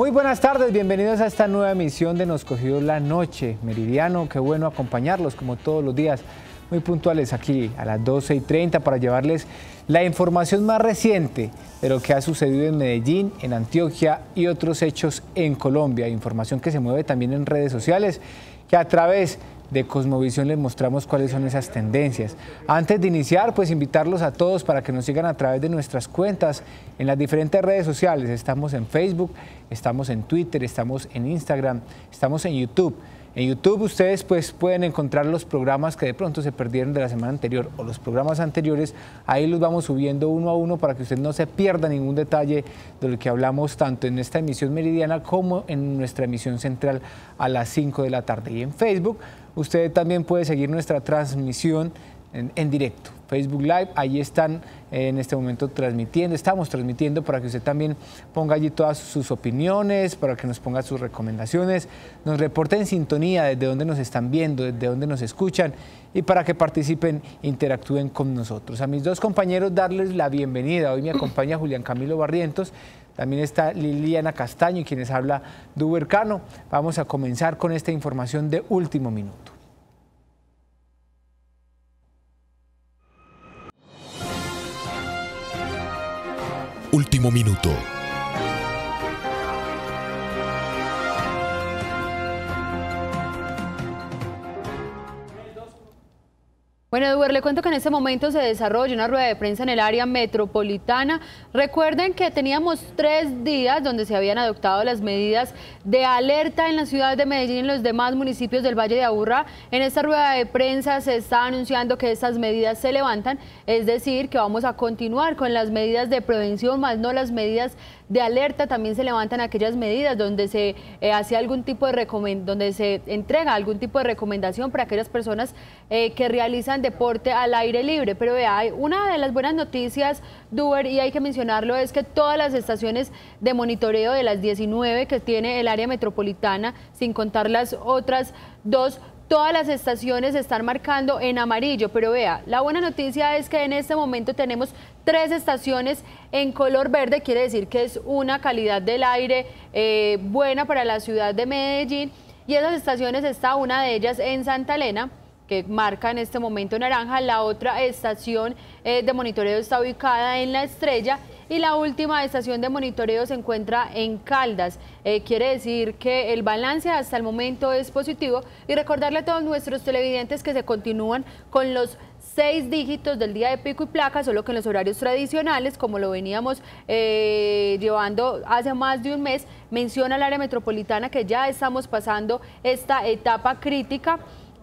Muy buenas tardes, bienvenidos a esta nueva emisión de Nos Cogió la Noche. Meridiano, qué bueno acompañarlos como todos los días, muy puntuales aquí a las 12:30 para llevarles la información más reciente de lo que ha sucedido en Medellín, en Antioquia y otros hechos en Colombia. Información que se mueve también en redes sociales, que a través de Cosmovisión les mostramos cuáles son esas tendencias. Antes de iniciar, pues invitarlos a todos para que nos sigan a través de nuestras cuentas en las diferentes redes sociales. Estamos en Facebook, estamos en Twitter, estamos en Instagram, estamos en YouTube. En YouTube ustedes pues pueden encontrar los programas que de pronto se perdieron de la semana anterior o los programas anteriores. Ahí los vamos subiendo uno a uno para que usted no se pierda ningún detalle de lo que hablamos tanto en esta emisión meridiana como en nuestra emisión central a las 5 de la tarde. Y en Facebook usted también puede seguir nuestra transmisión en directo, Facebook Live, ahí están en este momento transmitiendo, estamos transmitiendo para que usted también ponga allí todas sus opiniones, para que nos ponga sus recomendaciones, nos reporte en sintonía desde dónde nos están viendo, desde dónde nos escuchan y para que participen, interactúen con nosotros. A mis dos compañeros darles la bienvenida. Hoy me acompaña Julián Camilo Barrientos, también está Liliana Castaño y quienes habla Duber Cano. Vamos a comenzar con esta información de último minuto. Último minuto. Bueno, Eduardo, le cuento que en este momento se desarrolla una rueda de prensa en el área metropolitana. Recuerden que teníamos 3 días donde se habían adoptado las medidas de alerta en la ciudad de Medellín y en los demás municipios del Valle de Aburrá. En esta rueda de prensa se está anunciando que estas medidas se levantan, es decir, que vamos a continuar con las medidas de prevención, más no las medidas de alerta. También se levantan aquellas medidas donde se hace algún tipo de donde se entrega algún tipo de recomendación para aquellas personas que realizan deporte al aire libre. Pero vea, una de las buenas noticias, Duber, y hay que mencionarlo, es que todas las estaciones de monitoreo de las 19 que tiene el área metropolitana, sin contar las otras 2, todas las estaciones están marcando en amarillo. Pero vea, la buena noticia es que en este momento tenemos 3 estaciones en color verde, quiere decir que es una calidad del aire buena para la ciudad de Medellín. Y esas estaciones está una de ellas en Santa Elena, que marca en este momento naranja. La otra estación de monitoreo está ubicada en La Estrella y la última estación de monitoreo se encuentra en Caldas. Quiere decir que el balance hasta el momento es positivo, y recordarle a todos nuestros televidentes que se continúan con los 6 dígitos del día de pico y placa, solo que en los horarios tradicionales, como lo veníamos llevando hace más de un mes. Menciona el área metropolitana que ya estamos pasando esta etapa crítica,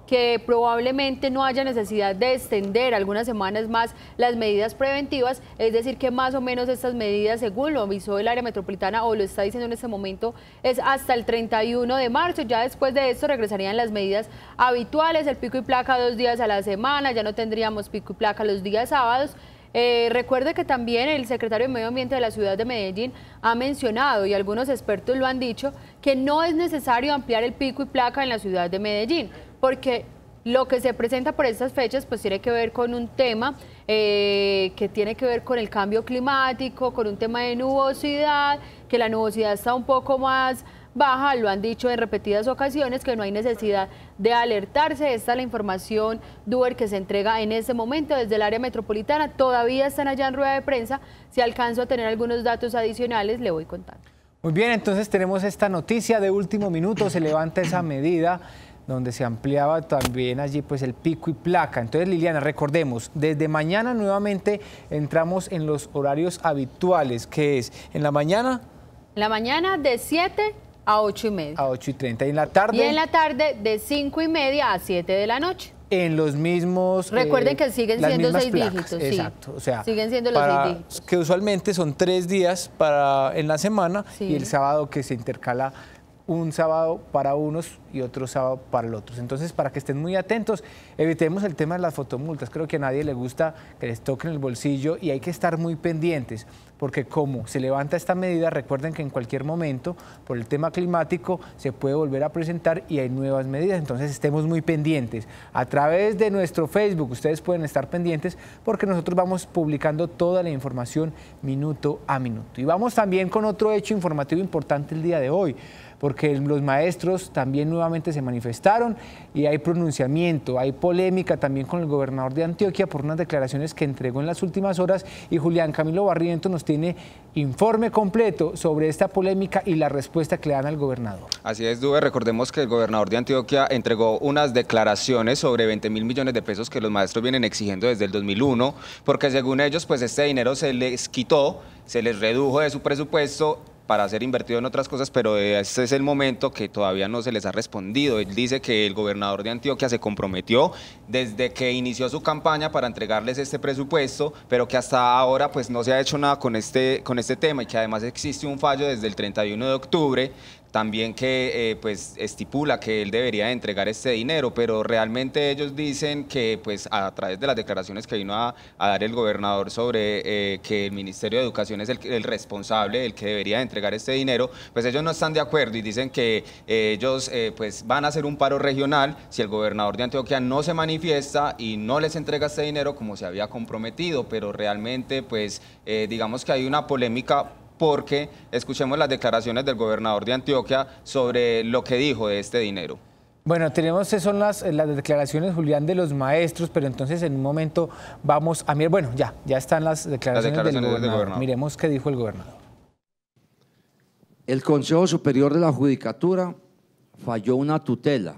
que probablemente no haya necesidad de extender algunas semanas más las medidas preventivas, es decir, que más o menos estas medidas, según lo avisó el área metropolitana o lo está diciendo en este momento, es hasta el 31 de marzo. Ya después de esto regresarían las medidas habituales, el pico y placa 2 días a la semana, ya no tendríamos pico y placa los días sábados. Recuerde que también el secretario de Medio Ambiente de la ciudad de Medellín ha mencionado, y algunos expertos lo han dicho, que no es necesario ampliar el pico y placa en la ciudad de Medellín, porque lo que se presenta por estas fechas pues tiene que ver con un tema que tiene que ver con el cambio climático, con un tema de nubosidad, que la nubosidad está un poco más baja. Lo han dicho en repetidas ocasiones, que no hay necesidad de alertarse. Esta es la información, Duber, que se entrega en este momento desde el área metropolitana. Todavía están allá en rueda de prensa. Si alcanzo a tener algunos datos adicionales, le voy contando. Muy bien, entonces tenemos esta noticia de último minuto. Se levanta esa medida donde se ampliaba también allí pues el pico y placa. Entonces, Liliana, recordemos, desde mañana nuevamente entramos en los horarios habituales, que es en la mañana. En la mañana de 7 a 8:30. A 8:30. ¿Y en la tarde? Y en la tarde de 5:30 a 7 de la noche. En los mismos... Recuerden que siguen siendo 6 dígitos. Exacto, sí. o sea, siguen siendo los 6 dígitos. Que usualmente son 3 días en la semana, sí, y el sábado que se intercala un sábado para unos y otro sábado para los otros. Entonces, para que estén muy atentos, evitemos el tema de las fotomultas. Creo que a nadie le gusta que les toquen el bolsillo y hay que estar muy pendientes, porque como se levanta esta medida, recuerden que en cualquier momento, por el tema climático, se puede volver a presentar y hay nuevas medidas. Entonces, estemos muy pendientes. A través de nuestro Facebook, ustedes pueden estar pendientes porque nosotros vamos publicando toda la información minuto a minuto. Y vamos también con otro hecho informativo importante el día de hoy, porque los maestros también nuevamente se manifestaron y hay pronunciamiento, hay polémica también con el gobernador de Antioquia por unas declaraciones que entregó en las últimas horas, y Julián Camilo Barrientos nos tiene informe completo sobre esta polémica y la respuesta que le dan al gobernador. Así es, Dube, recordemos que el gobernador de Antioquia entregó unas declaraciones sobre 20.000 millones de pesos que los maestros vienen exigiendo desde el 2001, porque según ellos, pues este dinero se les quitó, se les redujo de su presupuesto para ser invertido en otras cosas, pero este es el momento que todavía no se les ha respondido. Él dice que el gobernador de Antioquia se comprometió desde que inició su campaña para entregarles este presupuesto, pero que hasta ahora pues no se ha hecho nada con este tema, y que además existe un fallo desde el 31 de octubre también que pues estipula que él debería entregar este dinero, pero realmente ellos dicen que pues a través de las declaraciones que vino a dar el gobernador sobre que el Ministerio de Educación es el responsable, el que debería entregar este dinero, pues ellos no están de acuerdo y dicen que ellos pues van a hacer un paro regional si el gobernador de Antioquia no se manifiesta y no les entrega este dinero como se había comprometido, pero realmente pues digamos que hay una polémica, porque escuchemos las declaraciones del gobernador de Antioquia sobre lo que dijo de este dinero. Bueno, tenemos, son las declaraciones, Julián, de los maestros, pero entonces en un momento vamos a mirar, bueno, ya están las declaraciones del gobernador. Miremos qué dijo el gobernador. El Consejo Superior de la Judicatura falló una tutela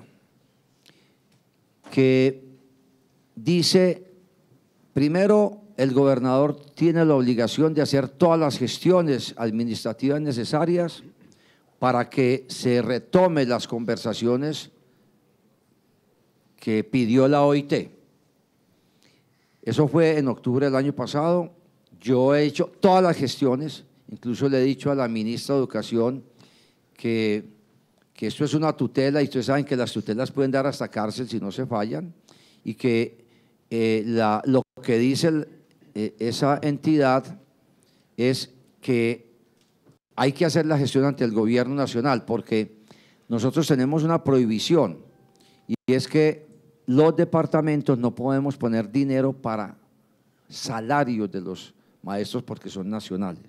que dice, primero, el gobernador tiene la obligación de hacer todas las gestiones administrativas necesarias para que se retomen las conversaciones que pidió la OIT. Eso fue en octubre del año pasado. Yo he hecho todas las gestiones, incluso le he dicho a la ministra de Educación que esto es una tutela y ustedes saben que las tutelas pueden dar hasta cárcel si no se fallan, y que lo que dice esa entidad es que hay que hacer la gestión ante el gobierno nacional, porque nosotros tenemos una prohibición, y es que los departamentos no podemos poner dinero para salarios de los maestros porque son nacionales.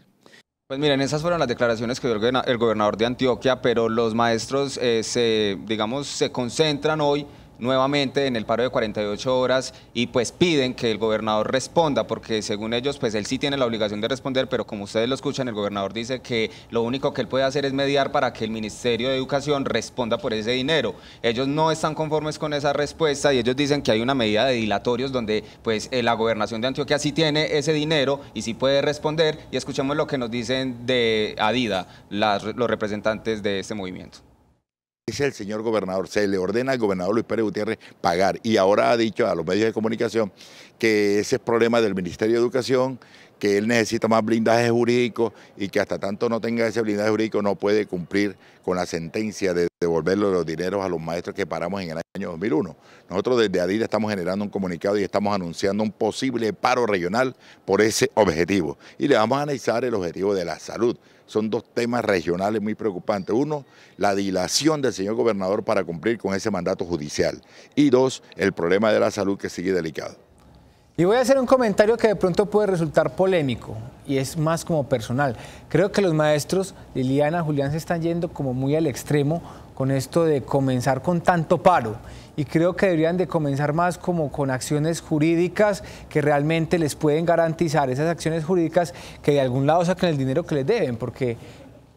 Pues miren, esas fueron las declaraciones que dio el gobernador de Antioquia, pero los maestros se concentran hoy nuevamente en el paro de 48 horas y pues piden que el gobernador responda, porque según ellos pues él sí tiene la obligación de responder, pero como ustedes lo escuchan, el gobernador dice que lo único que él puede hacer es mediar para que el Ministerio de Educación responda por ese dinero. Ellos no están conformes con esa respuesta y ellos dicen que hay una medida de dilatorios donde pues la gobernación de Antioquia sí tiene ese dinero y sí puede responder, y escuchemos lo que nos dicen de Adida, los representantes de este movimiento. Dice el señor gobernador, se le ordena al gobernador Luis Pérez Gutiérrez pagar, y ahora ha dicho a los medios de comunicación que ese es problema del Ministerio de Educación, que él necesita más blindaje jurídico y que hasta tanto no tenga ese blindaje jurídico no puede cumplir con la sentencia de devolverle los dineros a los maestros que paramos en el año 2001. Nosotros desde ADIDA estamos generando un comunicado y estamos anunciando un posible paro regional por ese objetivo. Y le vamos a analizar el objetivo de la salud. Son dos temas regionales muy preocupantes. Uno, la dilación del señor gobernador para cumplir con ese mandato judicial. Y dos, el problema de la salud, que sigue delicado. Y voy a hacer un comentario que de pronto puede resultar polémico y es más como personal. Creo que los maestros, Liliana, Julián, se están yendo como muy al extremo con esto de comenzar con tanto paro, y creo que deberían de comenzar más como con acciones jurídicas que realmente les pueden garantizar, esas acciones jurídicas que de algún lado saquen el dinero que les deben, porque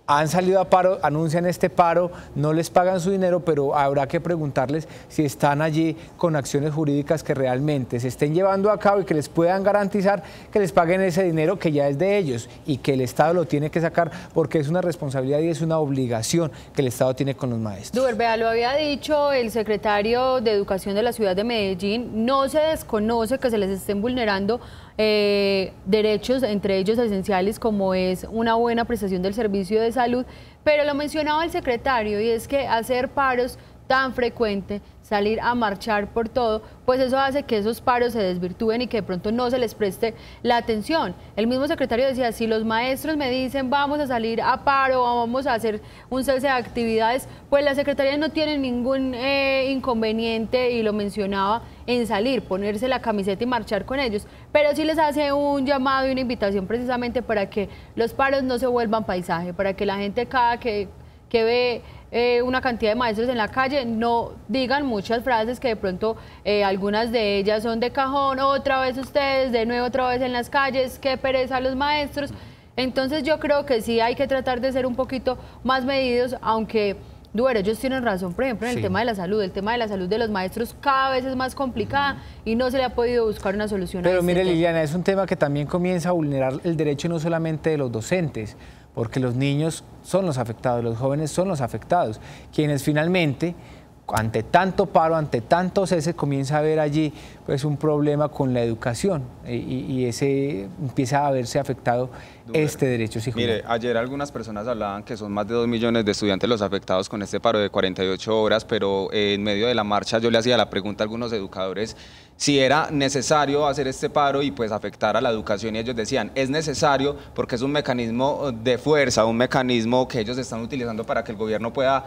han salido a paro, anuncian este paro, no les pagan su dinero, pero habrá que preguntarles si están allí con acciones jurídicas que realmente se estén llevando a cabo y que les puedan garantizar que les paguen ese dinero que ya es de ellos y que el Estado lo tiene que sacar, porque es una responsabilidad y es una obligación que el Estado tiene con los maestros. Duber, vea, lo había dicho el secretario de Educación de la ciudad de Medellín, no se desconoce que se les estén vulnerando derechos, entre ellos esenciales como es una buena prestación del servicio de salud, pero lo mencionaba el secretario, y es que hacer paros tan frecuente, salir a marchar por todo, pues eso hace que esos paros se desvirtúen y que de pronto no se les preste la atención. El mismo secretario decía, si los maestros me dicen vamos a salir a paro, vamos a hacer un cese de actividades, pues la secretaría no tiene ningún inconveniente, y lo mencionaba, en salir, ponerse la camiseta y marchar con ellos, pero sí les hace un llamado y una invitación precisamente para que los paros no se vuelvan paisaje, para que la gente cada que ve una cantidad de maestros en la calle no digan muchas frases que de pronto algunas de ellas son de cajón, otra vez ustedes, de nuevo otra vez en las calles, qué pereza los maestros. Entonces yo creo que sí hay que tratar de ser un poquito más medidos, aunque Duero, ellos tienen razón, por ejemplo, en el tema de la salud. El tema de la salud de los maestros cada vez es más complicada y no se le ha podido buscar una solución. Pero mire, Liliana, es un tema que también comienza a vulnerar el derecho no solamente de los docentes, porque los niños son los afectados, los jóvenes son los afectados, quienes finalmente, ante tanto paro, ante tanto cese, comienza a haber allí pues un problema con la educación y ese empieza a verse afectado este derecho. Sí, mire, ayer algunas personas hablaban que son más de 2 millones de estudiantes los afectados con este paro de 48 horas, pero en medio de la marcha yo le hacía la pregunta a algunos educadores si era necesario hacer este paro y pues afectar a la educación, y ellos decían, es necesario porque es un mecanismo de fuerza, un mecanismo que ellos están utilizando para que el gobierno pueda,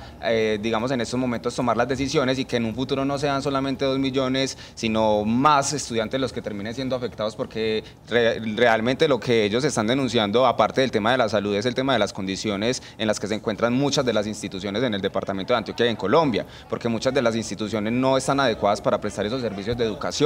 digamos, en estos momentos tomar las decisiones y que en un futuro no sean solamente 2 millones, sino más estudiantes los que terminen siendo afectados, porque realmente lo que ellos están denunciando, aparte del tema de la salud, es el tema de las condiciones en las que se encuentran muchas de las instituciones en el departamento de Antioquia y en Colombia, porque muchas de las instituciones no están adecuadas para prestar esos servicios de educación.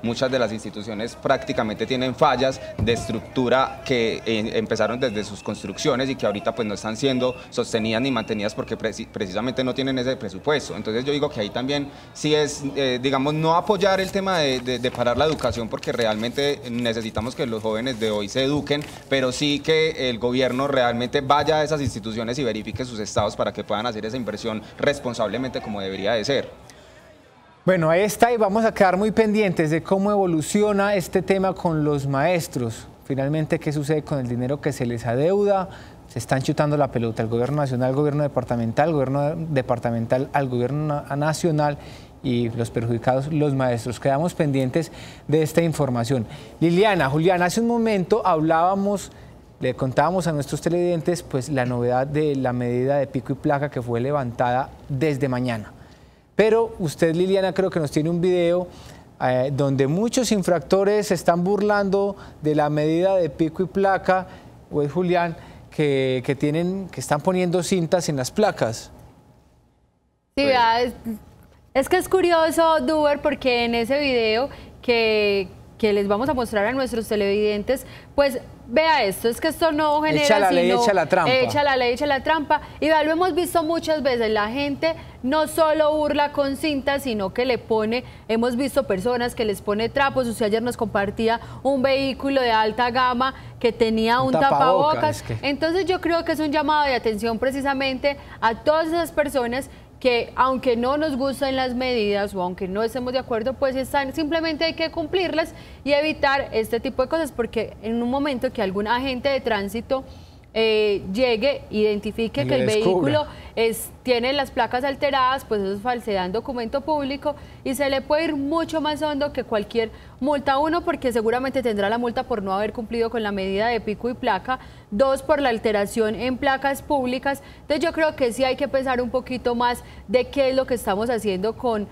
Muchas de las instituciones prácticamente tienen fallas de estructura que empezaron desde sus construcciones y que ahorita pues no están siendo sostenidas ni mantenidas porque precisamente no tienen ese presupuesto. Entonces yo digo que ahí también sí es, digamos, no apoyar el tema de parar la educación, porque realmente necesitamos que los jóvenes de hoy se eduquen, pero sí que el gobierno realmente vaya a esas instituciones y verifique sus estados para que puedan hacer esa inversión responsablemente como debería de ser. Bueno, ahí está, y vamos a quedar muy pendientes de cómo evoluciona este tema con los maestros. Finalmente, ¿qué sucede con el dinero que se les adeuda? Se están chutando la pelota, el gobierno nacional, el gobierno departamental al gobierno nacional, y los perjudicados, los maestros. Quedamos pendientes de esta información. Liliana, Julián, hace un momento hablábamos, le contábamos a nuestros televidentes pues la novedad de la medida de pico y placa que fue levantada desde mañana. Pero usted, Liliana, creo que nos tiene un video donde muchos infractores se están burlando de la medida de pico y placa, o es Julián, que están poniendo cintas en las placas. Sí, es que es curioso, Duber, porque en ese video que les vamos a mostrar a nuestros televidentes, pues vea esto, es que esto no genera echa la ley, echa la trampa. Echa la ley, echa la trampa. Y vea, lo hemos visto muchas veces, la gente no solo burla con cintas, sino que le pone, hemos visto personas que les pone trapos. Usted ayer nos compartía un vehículo de alta gama que tenía un tapabocas. Entonces yo creo que es un llamado de atención precisamente a todas esas personas que, aunque no nos gusten las medidas o aunque no estemos de acuerdo, pues simplemente hay que cumplirlas y evitar este tipo de cosas, porque en un momento que algún agente de tránsito llegue, identifique que el vehículo tiene las placas alteradas, pues eso es falsedad en documento público y se le puede ir mucho más hondo que cualquier multa. Uno, porque seguramente tendrá la multa por no haber cumplido con la medida de pico y placa. Dos, por la alteración en placas públicas. Entonces yo creo que sí hay que pensar un poquito más de qué es lo que estamos haciendo con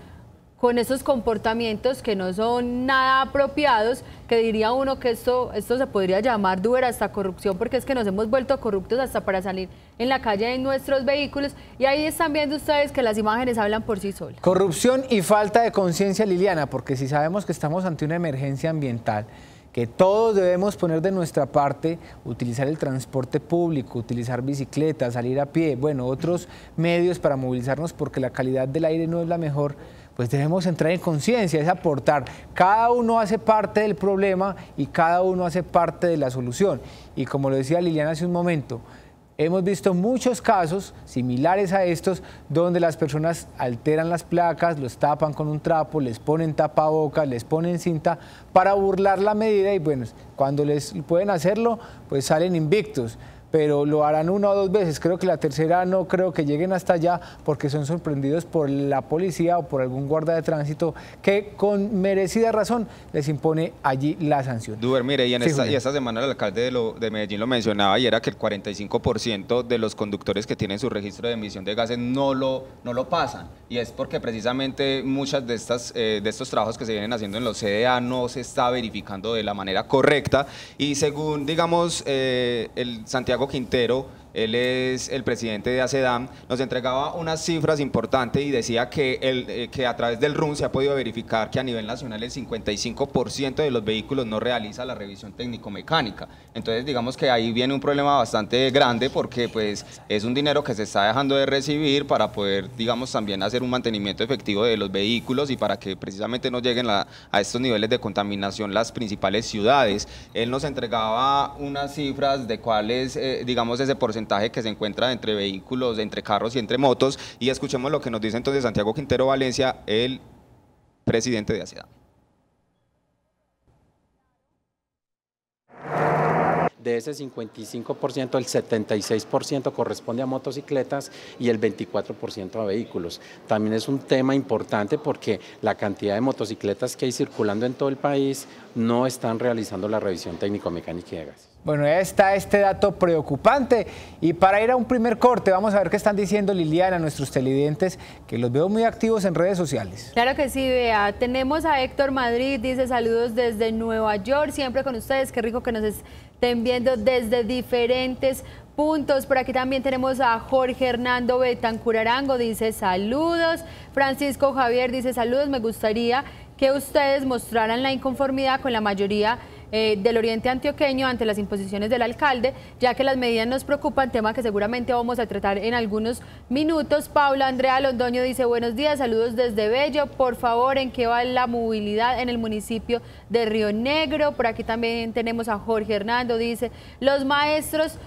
esos comportamientos que no son nada apropiados, que diría uno que esto se podría llamar, Duber, hasta corrupción, porque es que nos hemos vuelto corruptos hasta para salir en la calle en nuestros vehículos, y ahí están viendo ustedes que las imágenes hablan por sí solas. Corrupción y falta de conciencia, Liliana, porque si sabemos que estamos ante una emergencia ambiental, que todos debemos poner de nuestra parte, utilizar el transporte público, utilizar bicicletas, salir a pie, bueno, otros medios para movilizarnos porque la calidad del aire no es la mejor, pues debemos entrar en conciencia, es aportar. Cada uno hace parte del problema y cada uno hace parte de la solución. Y como lo decía Liliana hace un momento, hemos visto muchos casos similares a estos donde las personas alteran las placas, los tapan con un trapo, les ponen tapabocas, les ponen cinta para burlar la medida y bueno, cuando les pueden hacerlo, pues salen invictos. pero lo harán 1 o 2 veces. Creo que la tercera no creo que lleguen hasta allá porque son sorprendidos por la policía o por algún guarda de tránsito que con merecida razón les impone allí la sanción. Duber, mire, y Sí, esta semana el alcalde de Medellín lo mencionaba y era que el 45% de los conductores que tienen su registro de emisión de gases no lo pasan. Y es porque precisamente muchas de estos trabajos que se vienen haciendo en los CDA no se está verificando de la manera correcta. Y según, digamos, el Santiago Quintero, él es el presidente de ACEDAM, nos entregaba unas cifras importantes y decía que a través del RUN se ha podido verificar que a nivel nacional el 55% de los vehículos no realiza la revisión técnico-mecánica. Entonces digamos que ahí viene un problema bastante grande porque pues es un dinero que se está dejando de recibir para poder, digamos, también hacer un mantenimiento efectivo de los vehículos y para que precisamente no lleguen a estos niveles de contaminación las principales ciudades. Él nos entregaba unas cifras de cuál es, digamos, ese porcentaje que se encuentra entre vehículos, entre carros y entre motos, y escuchemos lo que nos dice entonces Santiago Quintero Valencia, el presidente de ACEDAM. De ese 55%, el 76% corresponde a motocicletas y el 24% a vehículos. También es un tema importante porque la cantidad de motocicletas que hay circulando en todo el país no están realizando la revisión técnico-mecánica de gases. Bueno, ya está este dato preocupante y para ir a un primer corte vamos a ver qué están diciendo Liliana, nuestros televidentes, que los veo muy activos en redes sociales. Claro que sí, vea, tenemos a Héctor Madrid, dice saludos desde Nueva York, siempre con ustedes, qué rico que nos estén viendo desde diferentes puntos. Por aquí también tenemos a Jorge Hernando Betancur Arango, dice saludos. Francisco Javier dice saludos, me gustaría que ustedes mostraran la inconformidad con la mayoría del oriente antioqueño ante las imposiciones del alcalde, ya que las medidas nos preocupan, tema que seguramente vamos a tratar en algunos minutos. Paula Andrea Londoño dice buenos días, saludos desde Bello, por favor, ¿en qué va la movilidad en el municipio de Río Negro? Por aquí también tenemos a Jorge Hernando, dice los maestros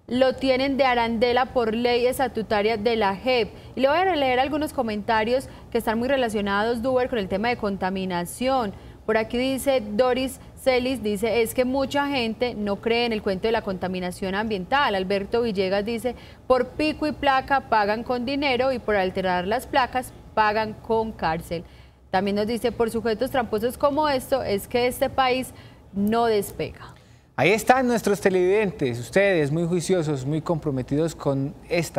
lo tienen de arandela por ley estatutaria de la JEP. Y le voy a leer algunos comentarios que están muy relacionados, Duber, con el tema de contaminación. Por aquí dice Doris Celis, dice, es que mucha gente no cree en el cuento de la contaminación ambiental. Alberto Villegas dice, por pico y placa pagan con dinero y por alterar las placas pagan con cárcel. También nos dice, por sujetos tramposos como esto, es que este país no despega. Ahí están nuestros televidentes, ustedes muy juiciosos, muy comprometidos con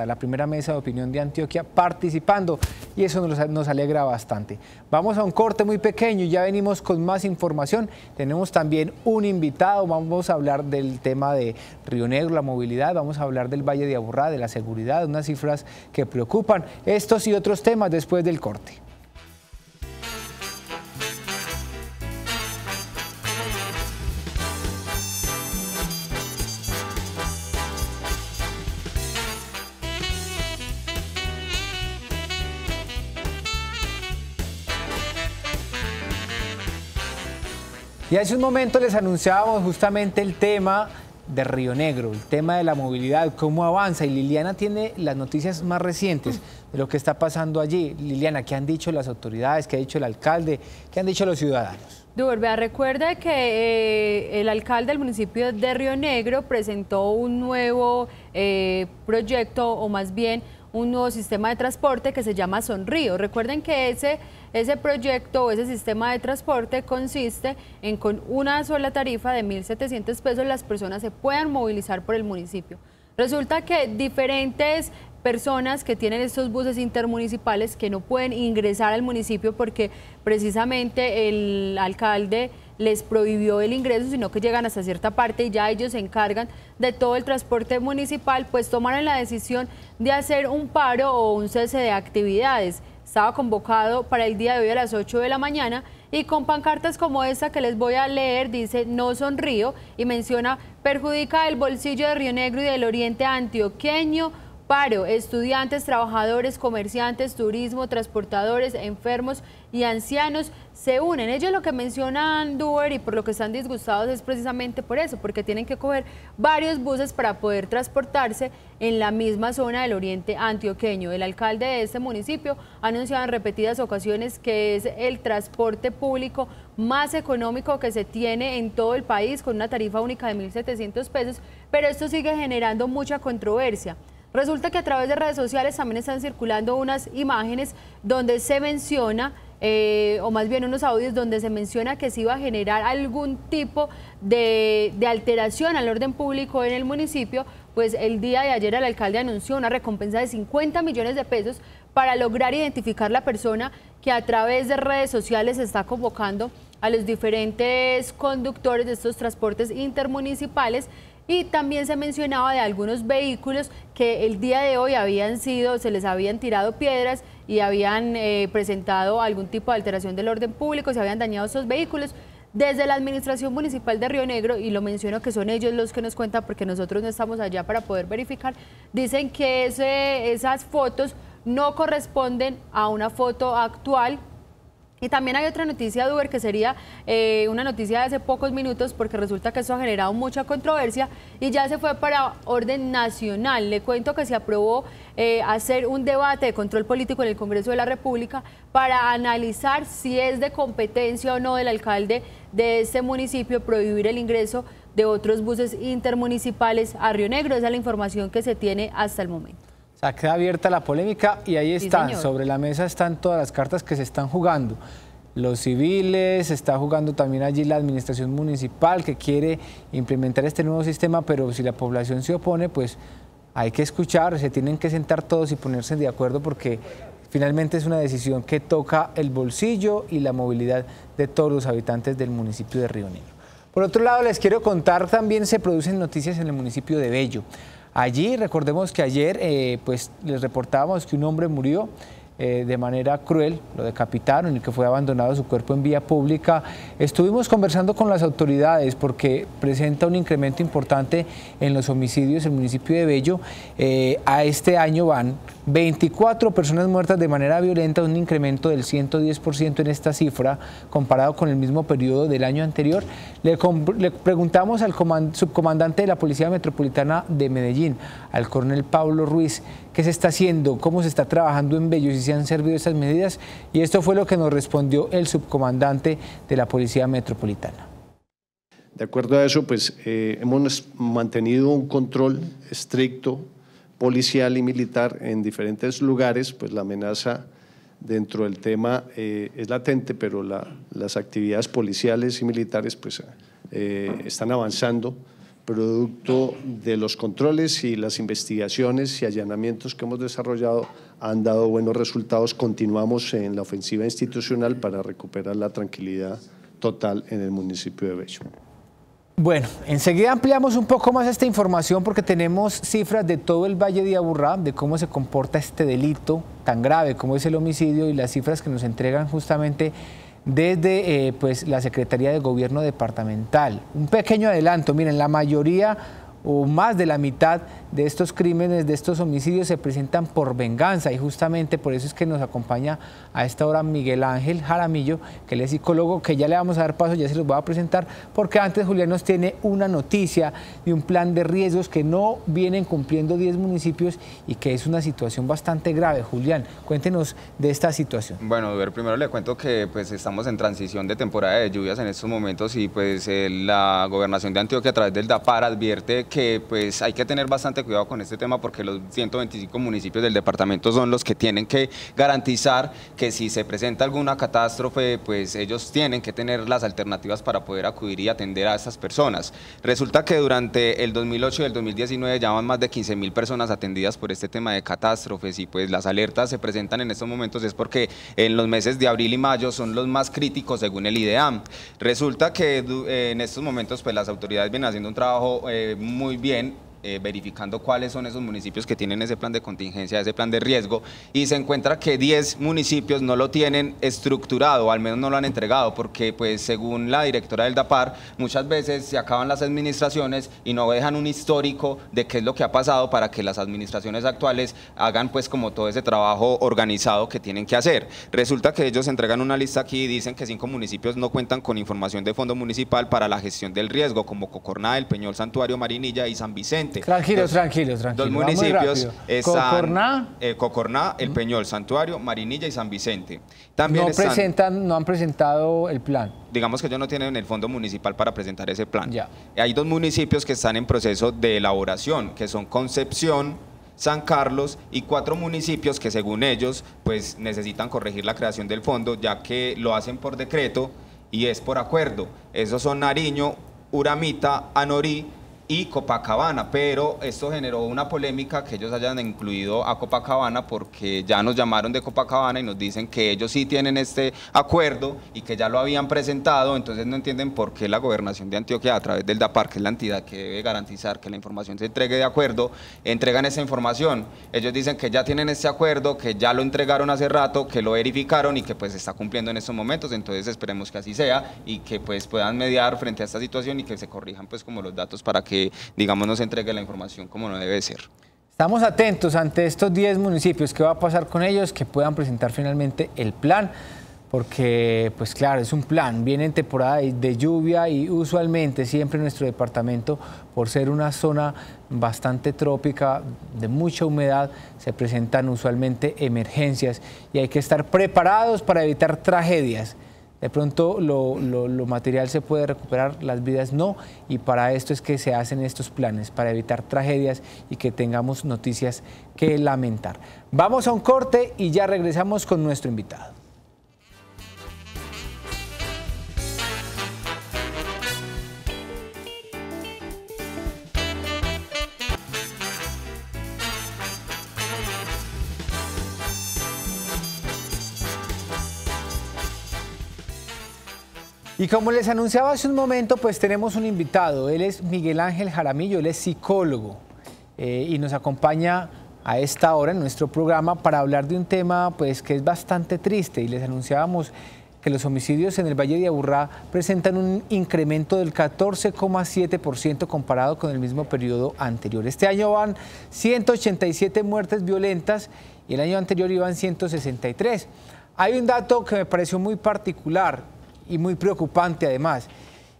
la primera mesa de opinión de Antioquia, participando y eso nos alegra bastante. Vamos a un corte muy pequeño y ya venimos con más información. Tenemos también un invitado, vamos a hablar del tema de Río Negro, la movilidad, vamos a hablar del Valle de Aburrá, de la seguridad, unas cifras que preocupan. Estos y otros temas después del corte. Y hace un momento les anunciábamos justamente el tema de Río Negro, el tema de la movilidad, cómo avanza, y Liliana tiene las noticias más recientes de lo que está pasando allí. Liliana, ¿qué han dicho las autoridades, qué ha dicho el alcalde, qué han dicho los ciudadanos? Duber, recuerda que el alcalde del municipio de Río Negro presentó un nuevo proyecto, o más bien un nuevo sistema de transporte que se llama Sonrío. Recuerden que ese proyecto o ese sistema de transporte consiste en con una sola tarifa de 1.700 pesos las personas se puedan movilizar por el municipio. Resulta que diferentes personas que tienen estos buses intermunicipales que no pueden ingresar al municipio porque precisamente el alcalde les prohibió el ingreso, sino que llegan hasta cierta parte y ya ellos se encargan de todo el transporte municipal, pues tomaron la decisión de hacer un paro o un cese de actividades. Estaba convocado para el día de hoy a las 8 de la mañana y con pancartas como esta que les voy a leer, dice no sonrío y menciona perjudica el bolsillo de Río Negro y del oriente antioqueño paro, estudiantes, trabajadores, comerciantes, turismo, transportadores, enfermos y ancianos se unen. Ellos lo que mencionan, Duber, y por lo que están disgustados es precisamente por eso, porque tienen que coger varios buses para poder transportarse en la misma zona del oriente antioqueño. El alcalde de este municipio ha anunciado en repetidas ocasiones que es el transporte público más económico que se tiene en todo el país, con una tarifa única de 1.700 pesos, pero esto sigue generando mucha controversia. Resulta que a través de redes sociales también están circulando unas imágenes donde se menciona, o más bien unos audios donde se menciona que se iba a generar algún tipo de alteración al orden público en el municipio. Pues el día de ayer el alcalde anunció una recompensa de 50 millones de pesos para lograr identificar la persona que a través de redes sociales está convocando a los diferentes conductores de estos transportes intermunicipales. Y también se mencionaba de algunos vehículos que el día de hoy se les habían tirado piedras y habían presentado algún tipo de alteración del orden público, se habían dañado esos vehículos. Desde la Administración Municipal de Río Negro, y lo menciono que son ellos los que nos cuentan porque nosotros no estamos allá para poder verificar, dicen que esas fotos no corresponden a una foto actual. Y también hay otra noticia, Duber, que sería una noticia de hace pocos minutos, porque resulta que esto ha generado mucha controversia y ya se fue para orden nacional. Le cuento que se aprobó hacer un debate de control político en el Congreso de la República para analizar si es de competencia o no del alcalde de este municipio prohibir el ingreso de otros buses intermunicipales a Río Negro. Esa es la información que se tiene hasta el momento. O sea, queda abierta la polémica y ahí está, Sí, sobre la mesa están todas las cartas que se están jugando. Los civiles, está jugando también allí la administración municipal que quiere implementar este nuevo sistema, pero si la población se opone, pues hay que escuchar, se tienen que sentar todos y ponerse de acuerdo porque finalmente es una decisión que toca el bolsillo y la movilidad de todos los habitantes del municipio de Río Negro. Por otro lado, les quiero contar, también se producen noticias en el municipio de Bello. Allí, recordemos que ayer pues les reportábamos que un hombre murió de manera cruel, lo decapitaron y que fue abandonado su cuerpo en vía pública. Estuvimos conversando con las autoridades porque presenta un incremento importante en los homicidios en el municipio de Bello. A este año van 24 personas muertas de manera violenta, un incremento del 110% en esta cifra comparado con el mismo periodo del año anterior. Le preguntamos al subcomandante de la Policía Metropolitana de Medellín, al coronel Pablo Ruiz, qué se está haciendo, cómo se está trabajando en Bello, si se han servido estas medidas, y esto fue lo que nos respondió el subcomandante de la Policía Metropolitana. De acuerdo a eso, pues hemos mantenido un control estricto policial y militar en diferentes lugares. Pues la amenaza dentro del tema es latente, pero las actividades policiales y militares pues están avanzando producto de los controles y las investigaciones y allanamientos que hemos desarrollado han dado buenos resultados. Continuamos en la ofensiva institucional para recuperar la tranquilidad total en el municipio de Bello. Bueno, enseguida ampliamos un poco más esta información porque tenemos cifras de todo el Valle de Aburrá, de cómo se comporta este delito tan grave como es el homicidio y las cifras que nos entregan justamente desde pues, la Secretaría de Gobierno Departamental. Un pequeño adelanto, miren, la mayoría o más de la mitad de estos crímenes, de estos homicidios se presentan por venganza y justamente por eso es que nos acompaña a esta hora Miguel Ángel Jaramillo, que él es psicólogo, que ya le vamos a dar paso, ya se los voy a presentar, porque antes Julián nos tiene una noticia de un plan de riesgos que no vienen cumpliendo 10 municipios y que es una situación bastante grave. Julián, cuéntenos de esta situación. Bueno, primero le cuento que pues estamos en transición de temporada de lluvias en estos momentos y pues la Gobernación de Antioquia a través del DAPAR advierte que pues hay que tener bastante cuidado con este tema porque los 125 municipios del departamento son los que tienen que garantizar que si se presenta alguna catástrofe, pues ellos tienen que tener las alternativas para poder acudir y atender a estas personas. Resulta que durante el 2008 y el 2019 ya van más de 15.000 personas atendidas por este tema de catástrofes y pues las alertas se presentan en estos momentos es porque en los meses de abril y mayo son los más críticos según el IDEAM. Resulta que en estos momentos pues las autoridades vienen haciendo un trabajo muy bien verificando cuáles son esos municipios que tienen ese plan de contingencia, ese plan de riesgo, y se encuentra que 10 municipios no lo tienen estructurado, o al menos no lo han entregado, porque pues según la directora del DAPAR, muchas veces se acaban las administraciones y no dejan un histórico de qué es lo que ha pasado para que las administraciones actuales hagan pues como todo ese trabajo organizado que tienen que hacer. Resulta que ellos entregan una lista aquí y dicen que 5 municipios no cuentan con información de fondo municipal para la gestión del riesgo, como Cocorná, El Peñol, Santuario, Marinilla y San Vicente. Tranquilos. Dos municipios están Cocorná, El Peñol, Santuario, Marinilla y San Vicente. También no han presentado el plan. Digamos que ellos no tienen el fondo municipal para presentar ese plan. Ya. Hay 2 municipios que están en proceso de elaboración, que son Concepción, San Carlos, y 4 municipios que según ellos pues necesitan corregir la creación del fondo, ya que lo hacen por decreto y es por acuerdo. Esos son Nariño, Uramita, Anorí y Copacabana, pero esto generó una polémica que ellos hayan incluido a Copacabana, porque ya nos llamaron de Copacabana y nos dicen que ellos sí tienen este acuerdo y que ya lo habían presentado. Entonces no entienden por qué la Gobernación de Antioquia, a través del DAPAR, que es la entidad que debe garantizar que la información se entregue de acuerdo, entregan esa información. Ellos dicen que ya tienen este acuerdo, que ya lo entregaron hace rato, que lo verificaron y que pues se está cumpliendo en estos momentos. Entonces esperemos que así sea y que pues puedan mediar frente a esta situación y que se corrijan pues como los datos para que digamos no se entregue la información como no debe ser. Estamos atentos ante estos 10 municipios, qué va a pasar con ellos, que puedan presentar finalmente el plan, porque pues claro, es un plan, viene en temporada de lluvia y usualmente siempre nuestro departamento, por ser una zona bastante trópica, de mucha humedad, se presentan usualmente emergencias y hay que estar preparados para evitar tragedias. De pronto lo material se puede recuperar, las vidas no, y para esto es que se hacen estos planes, para evitar tragedias y que tengamos noticias que lamentar. Vamos a un corte y ya regresamos con nuestro invitado. Y como les anunciaba hace un momento, pues tenemos un invitado. Él es Miguel Ángel Jaramillo, él es psicólogo y nos acompaña a esta hora en nuestro programa para hablar de un tema pues que es bastante triste. Y les anunciábamos que los homicidios en el Valle de Aburrá presentan un incremento del 14,7% comparado con el mismo periodo anterior. Este año van 187 muertes violentas y el año anterior iban 163. Hay un dato que me pareció muy particular y muy preocupante además.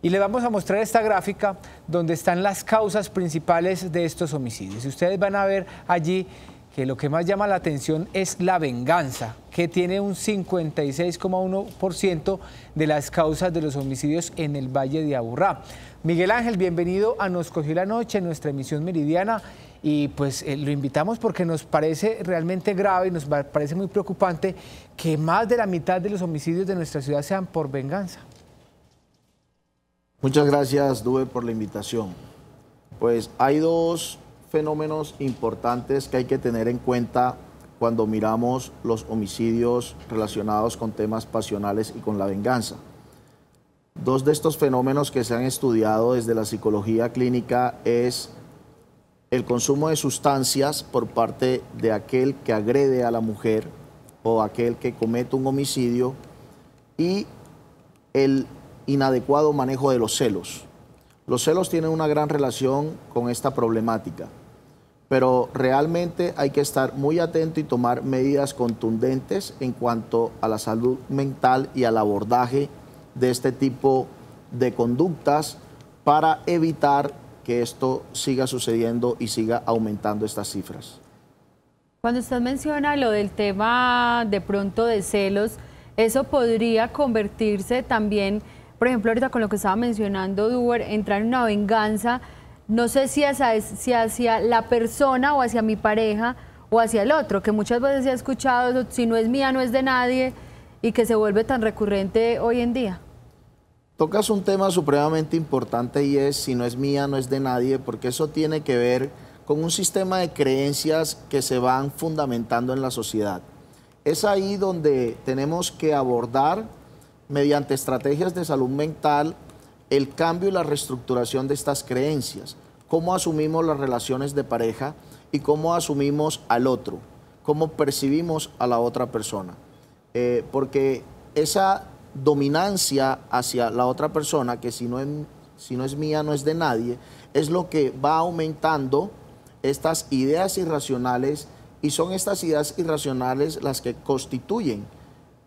Y le vamos a mostrar esta gráfica donde están las causas principales de estos homicidios. Y ustedes van a ver allí que lo que más llama la atención es la venganza, que tiene un 56,1% de las causas de los homicidios en el Valle de Aburrá. Miguel Ángel, bienvenido a Nos Cogió la Noche, en nuestra emisión meridiana. Y pues lo invitamos porque nos parece realmente grave y nos parece muy preocupante que más de la mitad de los homicidios de nuestra ciudad sean por venganza. Muchas gracias, Dube, por la invitación. Pues hay 2 fenómenos importantes que hay que tener en cuenta cuando miramos los homicidios relacionados con temas pasionales y con la venganza. 2 de estos fenómenos que se han estudiado desde la psicología clínica es el consumo de sustancias por parte de aquel que agrede a la mujer o aquel que comete un homicidio y el inadecuado manejo de los celos. Los celos tienen una gran relación con esta problemática, pero realmente hay que estar muy atento y tomar medidas contundentes en cuanto a la salud mental y al abordaje de este tipo de conductas para evitar que esto siga sucediendo y siga aumentando estas cifras. Cuando usted menciona lo del tema de pronto de celos, eso podría convertirse también, por ejemplo, ahorita con lo que estaba mencionando Duber, entrar en una venganza, no sé si hacia la persona o hacia mi pareja o hacia el otro, que muchas veces se ha escuchado eso, si no es mía, no es de nadie, y que se vuelve tan recurrente hoy en día. Tocas un tema supremamente importante y es si no es mía, no es de nadie, porque eso tiene que ver con un sistema de creencias que se van fundamentando en la sociedad. Es ahí donde tenemos que abordar, mediante estrategias de salud mental, el cambio y la reestructuración de estas creencias. cómo asumimos las relaciones de pareja y cómo asumimos al otro, cómo percibimos a la otra persona. Porque esa dominancia hacia la otra persona, que si no es mía, no es de nadie, es lo que va aumentando estas ideas irracionales, y son estas ideas irracionales las que constituyen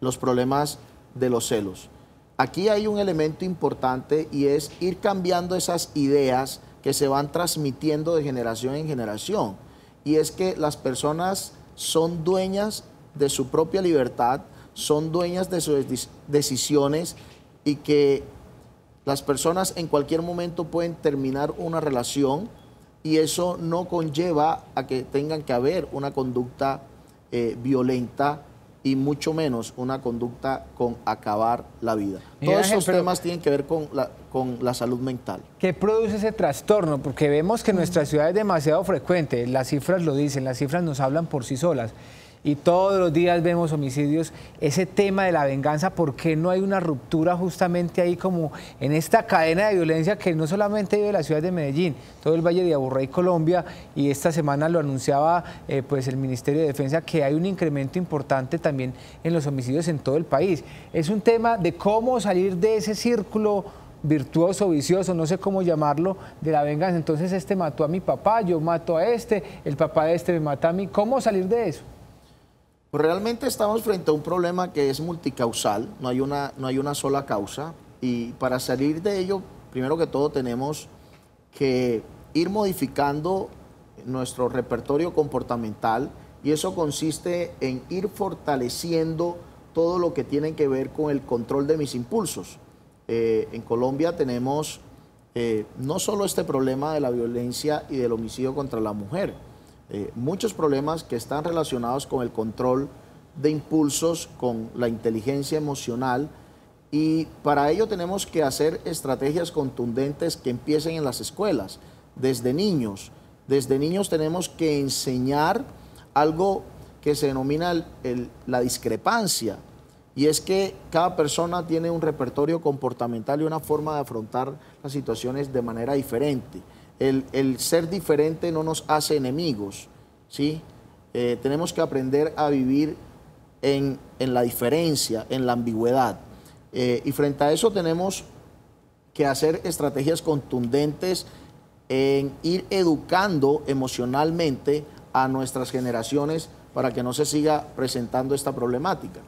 los problemas de los celos. Aquí hay un elemento importante y es ir cambiando esas ideas que se van transmitiendo de generación en generación. Y es que las personas son dueñas de su propia libertad, son dueñas de sus decisiones, y que las personas en cualquier momento pueden terminar una relación, y eso no conlleva a que tengan que haber una conducta violenta, y mucho menos una conducta con acabar la vida. Todos esos temas tienen que ver con la salud mental. ¿Qué produce ese trastorno? Porque vemos que en nuestra ciudad es demasiado frecuente, las cifras lo dicen, las cifras nos hablan por sí solas. Y todos los días vemos homicidios. Ese tema de la venganza, ¿por qué no hay una ruptura justamente ahí, como en esta cadena de violencia que no solamente vive la ciudad de Medellín, todo el Valle de Aburrá y Colombia? Y esta semana lo anunciaba pues el Ministerio de Defensa, que hay un incremento importante también en los homicidios en todo el país. Es un tema de cómo salir de ese círculo virtuoso, vicioso, no sé cómo llamarlo, de la venganza. Entonces este mató a mi papá, yo mato a este, el papá de este me mata a mí. ¿Cómo salir de eso? Pues realmente estamos frente a un problema que es multicausal, no hay una sola causa, y para salir de ello, primero que todo tenemos que ir modificando nuestro repertorio comportamental, y eso consiste en ir fortaleciendo todo lo que tiene que ver con el control de mis impulsos. En Colombia tenemos no solo este problema de la violencia y del homicidio contra la mujer, muchos problemas que están relacionados con el control de impulsos, con la inteligencia emocional, y para ello tenemos que hacer estrategias contundentes que empiecen en las escuelas, desde niños. Desde niños tenemos que enseñar algo que se denomina la discrepancia, y es que cada persona tiene un repertorio comportamental y una forma de afrontar las situaciones de manera diferente. El ser diferente no nos hace enemigos, ¿sí? Tenemos que aprender a vivir en la diferencia, en la ambigüedad. Y frente a eso tenemos que hacer estrategias contundentes en ir educando emocionalmente a nuestras generaciones para que no se siga presentando esta problemática.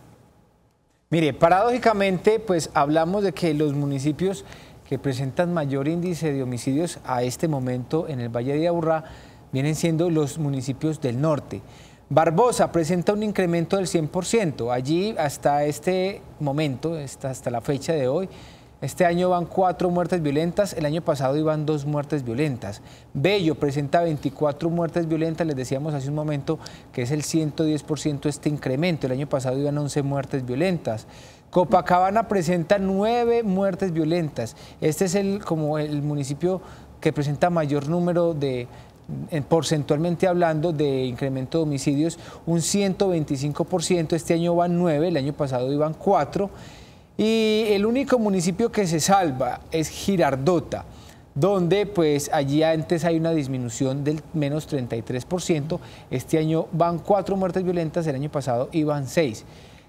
Mire, paradójicamente, pues hablamos de que los municipios que presentan mayor índice de homicidios a este momento en el Valle de Aburrá vienen siendo los municipios del norte. Barbosa presenta un incremento del 100%. Allí hasta este momento, hasta la fecha de hoy, este año van 4 muertes violentas, el año pasado iban 2 muertes violentas. Bello presenta 24 muertes violentas, les decíamos hace un momento que es el 110% este incremento, el año pasado iban 11 muertes violentas. Copacabana presenta 9 muertes violentas. Este es como el municipio que presenta mayor número porcentualmente hablando, de incremento de homicidios, un 125%. Este año van 9, el año pasado iban 4. Y el único municipio que se salva es Girardota, donde pues allí antes hay una disminución del menos 33%. Este año van 4 muertes violentas, el año pasado iban 6.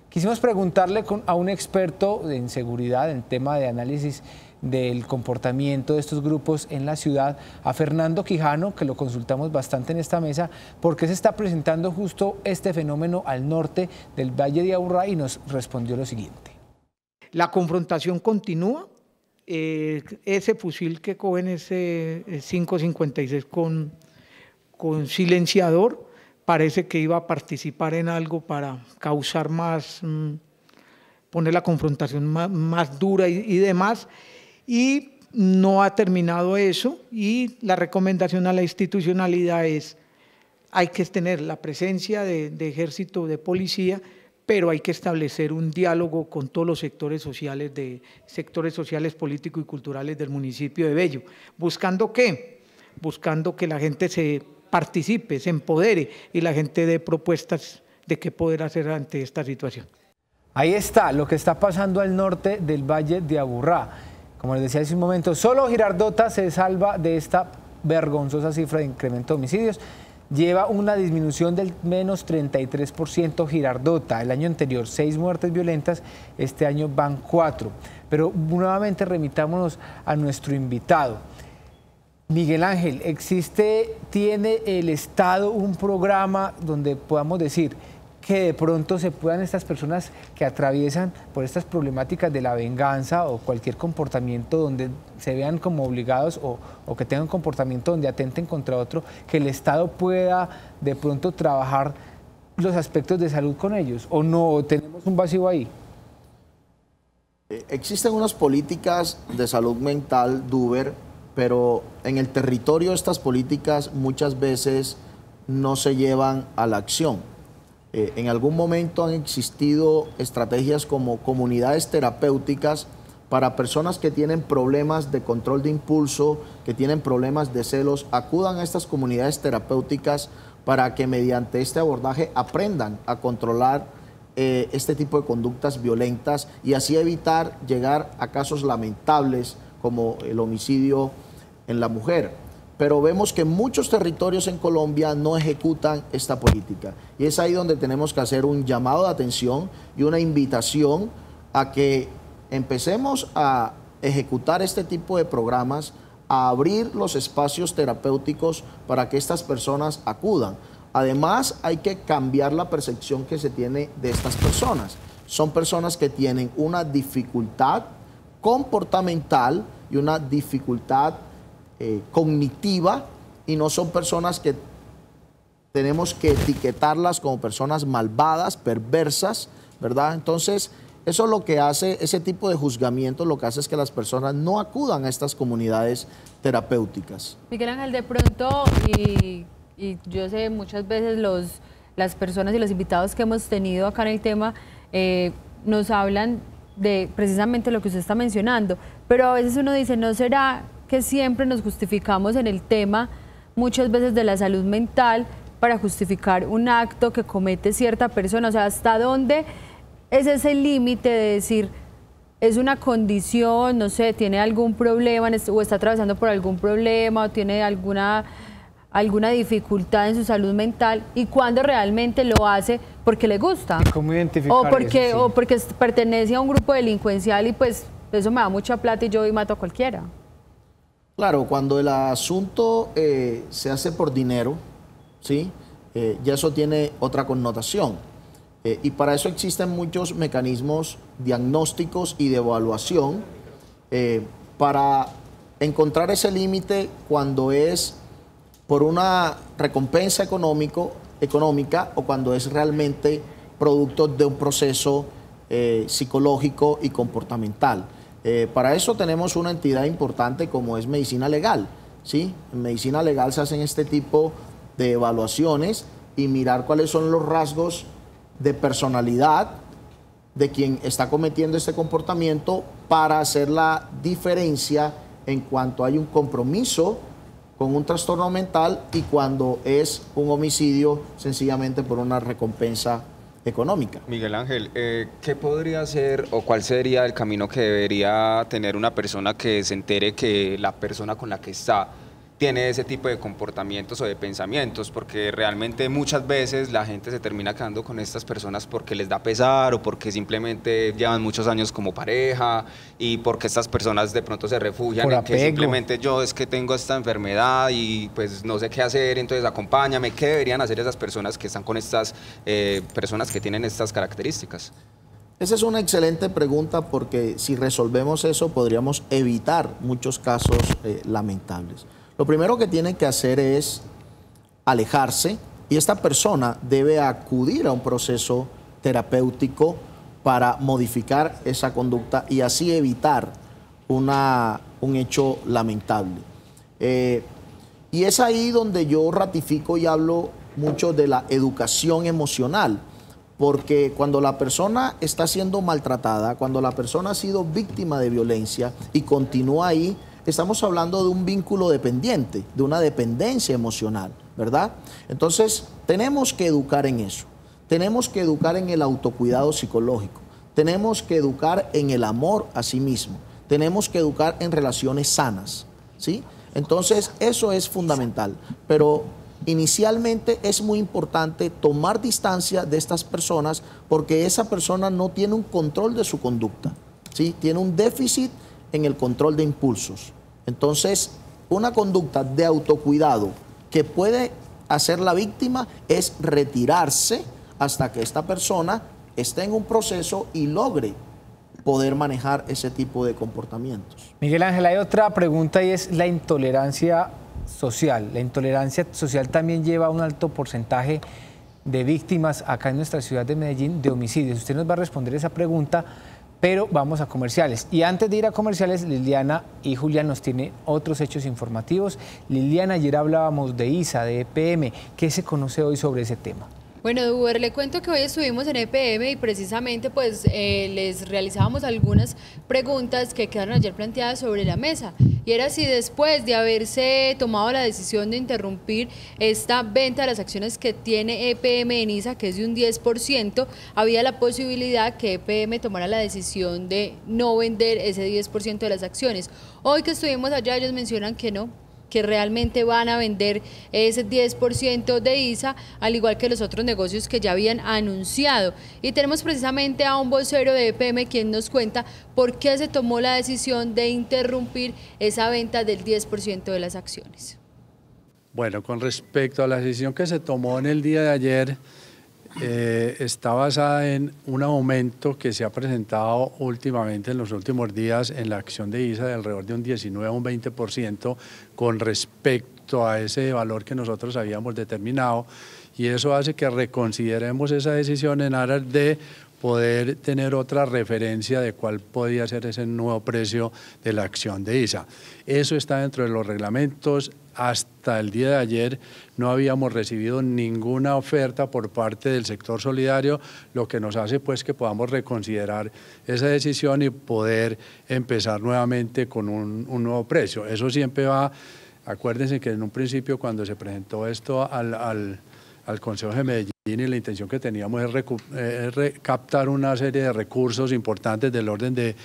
Quisimos preguntarle a un experto en seguridad, en tema de análisis del comportamiento de estos grupos en la ciudad, a Fernando Quijano, que lo consultamos bastante en esta mesa, por qué se está presentando justo este fenómeno al norte del Valle de Aburrá, y nos respondió lo siguiente. La confrontación continúa. Ese fusil que cogen, ese 5.56 con silenciador, parece que iba a participar en algo para causar más, poner la confrontación más dura y demás, y no ha terminado eso, y la recomendación a la institucionalidad es: hay que tener la presencia de ejército, de policía, pero hay que establecer un diálogo con todos los sectores sociales políticos y culturales del municipio de Bello. ¿Buscando qué? Buscando que la gente se participe, se empodere y la gente dé propuestas de qué poder hacer ante esta situación. Ahí está lo que está pasando al norte del Valle de Aburrá. Como les decía hace un momento, solo Girardota se salva de esta vergonzosa cifra de incremento de homicidios. Lleva una disminución del menos 33% Girardota. El año anterior 6 muertes violentas, este año van 4. Pero nuevamente remitámonos a nuestro invitado. Miguel Ángel, ¿tiene el Estado un programa donde podamos decir que de pronto se puedan estas personas que atraviesan por estas problemáticas de la venganza o cualquier comportamiento donde se vean como obligados o que tengan un comportamiento donde atenten contra otro, que el Estado pueda de pronto trabajar los aspectos de salud con ellos? ¿O no tenemos un vacío ahí? Existen unas políticas de salud mental, Duber, pero en el territorio estas políticas muchas veces no se llevan a la acción. En algún momento han existido estrategias como comunidades terapéuticas para personas que tienen problemas de control de impulso, que tienen problemas de celos, acudan a estas comunidades terapéuticas para que mediante este abordaje aprendan a controlar este tipo de conductas violentas y así evitar llegar a casos lamentables como el homicidio en la mujer. Pero vemos que muchos territorios en Colombia no ejecutan esta política. Y es ahí donde tenemos que hacer un llamado de atención y una invitación a que empecemos a ejecutar este tipo de programas, a abrir los espacios terapéuticos para que estas personas acudan. Además, hay que cambiar la percepción que se tiene de estas personas. Son personas que tienen una dificultad comportamental y una dificultad cognitiva, y no son personas que tenemos que etiquetarlas como personas malvadas, perversas, ¿verdad? Entonces, eso es lo que hace, ese tipo de juzgamiento, lo que hace es que las personas no acudan a estas comunidades terapéuticas. Miguel Ángel, de pronto, y yo sé muchas veces las personas y los invitados que hemos tenido acá en el tema nos hablan de precisamente lo que usted está mencionando, pero a veces uno dice, ¿no será que siempre nos justificamos en el tema muchas veces de la salud mental para justificar un acto que comete cierta persona? O sea, ¿hasta dónde es ese límite de decir, es una condición, no sé, tiene algún problema o está atravesando por algún problema o tiene alguna dificultad en su salud mental, y cuando realmente lo hace porque le gusta? ¿Cómo identificar eso? O porque pertenece a un grupo delincuencial y pues eso me da mucha plata y yo voy y mato a cualquiera. Claro, cuando el asunto se hace por dinero, ¿sí? Ya eso tiene otra connotación. Y para eso existen muchos mecanismos diagnósticos y de evaluación para encontrar ese límite cuando es por una recompensa económica o cuando es realmente producto de un proceso psicológico y comportamental. Para eso tenemos una entidad importante como es Medicina Legal, ¿sí? En Medicina Legal se hacen este tipo de evaluaciones y mirar cuáles son los rasgos de personalidad de quien está cometiendo este comportamiento para hacer la diferencia en cuanto hay un compromiso con un trastorno mental y cuando es un homicidio sencillamente por una recompensa económica. Miguel Ángel, ¿qué podría ser o cuál sería el camino que debería tener una persona que se entere que la persona con la que está tiene ese tipo de comportamientos o de pensamientos? Porque realmente muchas veces la gente se termina quedando con estas personas porque les da pesar o porque simplemente llevan muchos años como pareja y porque estas personas de pronto se refugian en que simplemente yo es que tengo esta enfermedad y pues no sé qué hacer, entonces acompáñame. ¿Qué deberían hacer esas personas que están con estas personas que tienen estas características? Esa es una excelente pregunta porque si resolvemos eso podríamos evitar muchos casos lamentables. Lo primero que tienen que hacer es alejarse y esta persona debe acudir a un proceso terapéutico para modificar esa conducta y así evitar un hecho lamentable. Y es ahí donde yo ratifico y hablo mucho de la educación emocional, porque cuando la persona está siendo maltratada, cuando la persona ha sido víctima de violencia y continúa ahí, estamos hablando de un vínculo dependiente, de una dependencia emocional, ¿verdad? Entonces, tenemos que educar en eso. Tenemos que educar en el autocuidado psicológico. Tenemos que educar en el amor a sí mismo. Tenemos que educar en relaciones sanas, ¿sí? Entonces, eso es fundamental. Pero inicialmente es muy importante tomar distancia de estas personas porque esa persona no tiene un control de su conducta, ¿sí? Tiene un déficit en el control de impulsos. Entonces, una conducta de autocuidado que puede hacer la víctima es retirarse hasta que esta persona esté en un proceso y logre poder manejar ese tipo de comportamientos. Miguel Ángel, hay otra pregunta y es la intolerancia social. La intolerancia social también lleva un alto porcentaje de víctimas acá en nuestra ciudad de Medellín de homicidios. Usted nos va a responder esa pregunta, pero vamos a comerciales. Y antes de ir a comerciales, Liliana y Julián nos tienen otros hechos informativos. Liliana, ayer hablábamos de ISA, de EPM. ¿Qué se conoce hoy sobre ese tema? Bueno, Duber, le cuento que hoy estuvimos en EPM y precisamente pues les realizábamos algunas preguntas que quedaron ayer planteadas sobre la mesa. Y era si después de haberse tomado la decisión de interrumpir esta venta de las acciones que tiene EPM en ISA, que es de un 10%, había la posibilidad que EPM tomara la decisión de no vender ese 10% de las acciones. Hoy que estuvimos allá, ellos mencionan que no, que realmente van a vender ese 10% de ISA, al igual que los otros negocios que ya habían anunciado. Y tenemos precisamente a un vocero de EPM quien nos cuenta por qué se tomó la decisión de interrumpir esa venta del 10% de las acciones. Bueno, con respecto a la decisión que se tomó en el día de ayer, está basada en un aumento que se ha presentado últimamente en los últimos días en la acción de ISA de alrededor de un 19 a un 20% con respecto a ese valor que nosotros habíamos determinado, y eso hace que reconsideremos esa decisión en aras de poder tener otra referencia de cuál podía ser ese nuevo precio de la acción de ISA. Eso está dentro de los reglamentos. Hasta el día de ayer no habíamos recibido ninguna oferta por parte del sector solidario, lo que nos hace pues que podamos reconsiderar esa decisión y poder empezar nuevamente con un nuevo precio. Eso siempre va, acuérdense que en un principio cuando se presentó esto al Consejo de Medellín, y la intención que teníamos es captar una serie de recursos importantes del orden de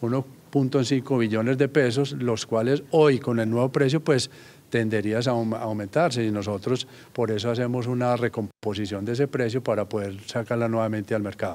1.5 billones de pesos, los cuales hoy con el nuevo precio pues tenderían a aumentarse, y nosotros por eso hacemos una recomposición de ese precio para poder sacarla nuevamente al mercado.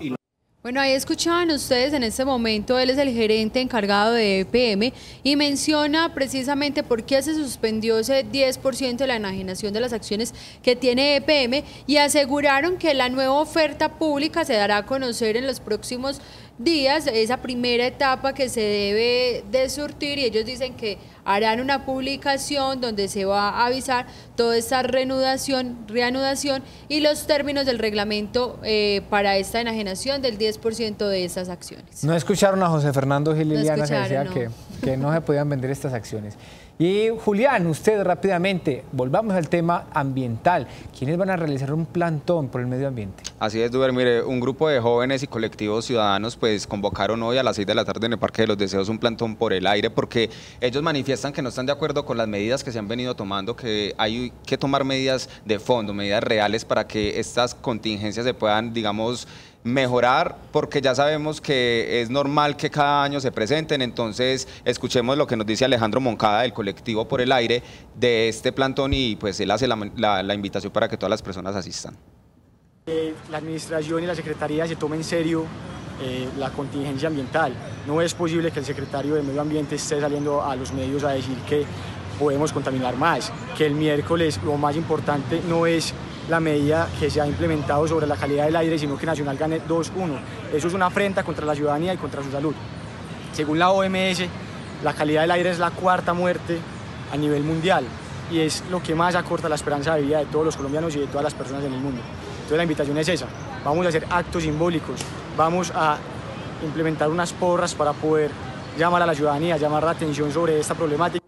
Bueno, ahí escuchaban ustedes en este momento, él es el gerente encargado de EPM y menciona precisamente por qué se suspendió ese 10% de la enajenación de las acciones que tiene EPM, y aseguraron que la nueva oferta pública se dará a conocer en los próximos días, esa primera etapa que se debe de surtir, y ellos dicen que harán una publicación donde se va a avisar toda esta reanudación y los términos del reglamento para esta enajenación del 10% de estas acciones. No escucharon a José Fernando Gil y Liliana, que decía no. que no se podían vender estas acciones. Y Julián, usted rápidamente, volvamos al tema ambiental. ¿Quiénes van a realizar un plantón por el medio ambiente? Así es, Duber. Mire, un grupo de jóvenes y colectivos ciudadanos pues convocaron hoy a las 6 de la tarde en el Parque de los Deseos un plantón por el aire, porque ellos manifiestan que no están de acuerdo con las medidas que se han venido tomando, que hay que tomar medidas de fondo, medidas reales para que estas contingencias se puedan, digamos, mejorar, porque ya sabemos que es normal que cada año se presenten. Entonces escuchemos lo que nos dice Alejandro Moncada del colectivo Por el Aire de este plantón, y pues él hace la invitación para que todas las personas asistan. La administración y la secretaría se tome en serio la contingencia ambiental. No es posible que el secretario de Medio Ambiente esté saliendo a los medios a decir que podemos contaminar más, que el miércoles lo más importante no es la medida que se ha implementado sobre la calidad del aire, sino que Nacional gane 2-1. Eso es una afrenta contra la ciudadanía y contra su salud. Según la OMS, la calidad del aire es la cuarta muerte a nivel mundial y es lo que más acorta la esperanza de vida de todos los colombianos y de todas las personas en el mundo. Entonces la invitación es esa, vamos a hacer actos simbólicos, vamos a implementar unas porras para poder llamar a la ciudadanía, llamar la atención sobre esta problemática.